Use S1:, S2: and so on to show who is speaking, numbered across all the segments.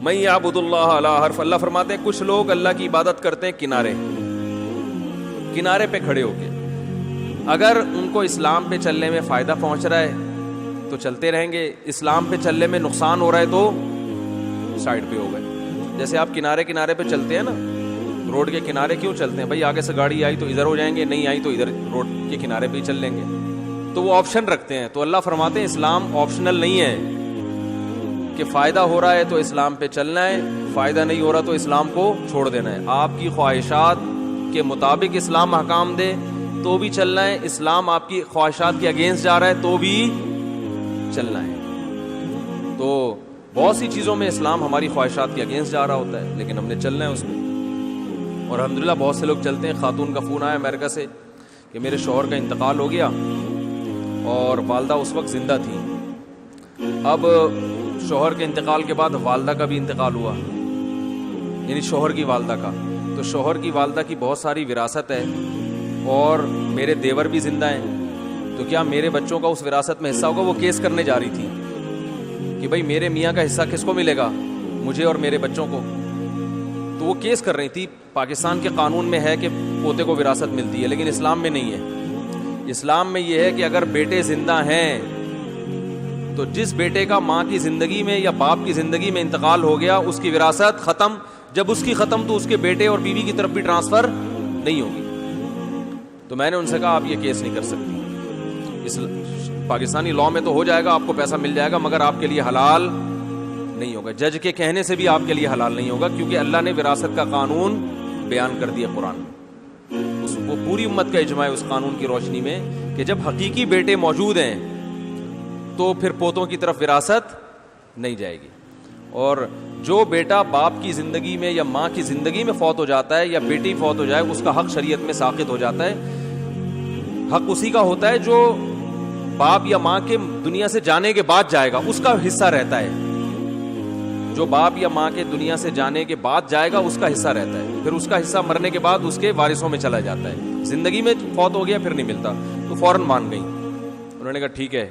S1: من یعبد اللہ علی حرف. اللہ فرماتے ہیں کچھ لوگ اللہ کی عبادت کرتے ہیں کنارے پہ کھڑے ہو کے. اگر ان کو اسلام پہ چلنے میں فائدہ پہنچ رہا ہے تو چلتے رہیں گے, اسلام پہ چلنے میں نقصان ہو رہا ہے تو سائڈ پہ ہو گئے. جیسے آپ کنارے پہ چلتے ہیں نا, روڈ کے کنارے کیوں چلتے ہیں بھائی؟ آگے سے گاڑی آئی تو ادھر ہو جائیں گے, نہیں آئی تو ادھر روڈ کے کنارے پہ ہی چل لیں گے. تو وہ آپشن رکھتے ہیں. تو اللہ فرماتے ہیں اسلام آپشنل نہیں ہے کہ فائدہ ہو رہا ہے تو اسلام پہ چلنا ہے, فائدہ نہیں ہو رہا تو اسلام کو چھوڑ دینا ہے. آپ کی خواہشات کے مطابق اسلام احکام دے تو بھی چلنا ہے, اسلام آپ کی خواہشات کے اگینسٹ جا رہا ہے تو بھی چلنا ہے. تو بہت سی چیزوں میں اسلام ہماری خواہشات کے اگینسٹ جا رہا ہوتا ہے لیکن ہم نے چلنا ہے اس میں. اور الحمدللہ بہت سے لوگ چلتے ہیں. خاتون کا فون آیا امریکہ سے کہ میرے شوہر کا انتقال ہو گیا اور والدہ اس وقت زندہ تھی. اب شوہر کے انتقال کے بعد والدہ کا بھی انتقال ہوا, یعنی شوہر کی والدہ کا. تو شوہر کی والدہ کی بہت ساری وراثت ہے اور میرے دیور بھی زندہ ہیں, تو کیا میرے بچوں کا اس وراثت میں حصہ ہوگا؟ وہ کیس کرنے جا رہی تھی کہ بھائی میرے میاں کا حصہ کس کو ملے گا, مجھے اور میرے بچوں کو. تو وہ کیس کر رہی تھی. پاکستان کے قانون میں ہے کہ پوتے کو وراثت ملتی ہے لیکن اسلام میں نہیں ہے. اسلام میں یہ ہے کہ اگر بیٹے زندہ ہیں تو جس بیٹے کا ماں کی زندگی میں یا باپ کی زندگی میں انتقال ہو گیا اس کی وراثت ختم. جب اس کی ختم تو اس کے بیٹے اور بیوی کی طرف بھی ٹرانسفر نہیں ہوگی. تو میں نے ان سے کہا آپ یہ کیس نہیں کر سکتی. پاکستانی لاء میں تو ہو جائے گا, آپ کو پیسہ مل جائے گا, مگر آپ کے لیے حلال نہیں ہوگا. جج کے کہنے سے بھی آپ کے لیے حلال نہیں ہوگا, کیونکہ اللہ نے وراثت کا قانون بیان کر دیا قرآن میں. وہ پوری امت کا اجماع ہے اس قانون کی روشنی میں کہ جب حقیقی بیٹے موجود ہیں تو پھر پوتوں کی طرف وراثت نہیں جائے گی. اور جو بیٹا باپ کی زندگی میں یا ماں کی زندگی میں فوت ہو جاتا ہے یا بیٹی فوت ہو جائے, اس کا حق شریعت میں ساقط ہو جاتا ہے. حق اسی کا ہوتا ہے جو باپ یا ماں کے دنیا سے جانے کے بعد جائے گا, اس کا حصہ رہتا ہے. جو باپ یا ماں کے دنیا سے جانے کے بعد جائے گا اس کا حصہ رہتا ہے. پھر اس کا حصہ مرنے کے بعد اس کے وارثوں میں چلا جاتا ہے. زندگی میں فوت ہو گیا پھر نہیں ملتا. تو فوراً مان گئی. انہوں نے کہا ٹھیک ہے.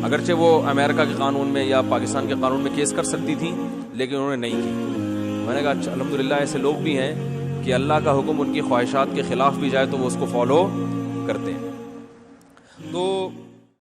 S1: اگرچہ وہ امریکہ کے قانون میں یا پاکستان کے قانون میں کیس کر سکتی تھی لیکن انہوں نے نہیں کی. میں نے کہا اچھا الحمدللہ ایسے لوگ بھی ہیں کہ اللہ کا حکم ان کی خواہشات کے خلاف بھی جائے تو وہ اس کو فالو کرتے ہیں. تو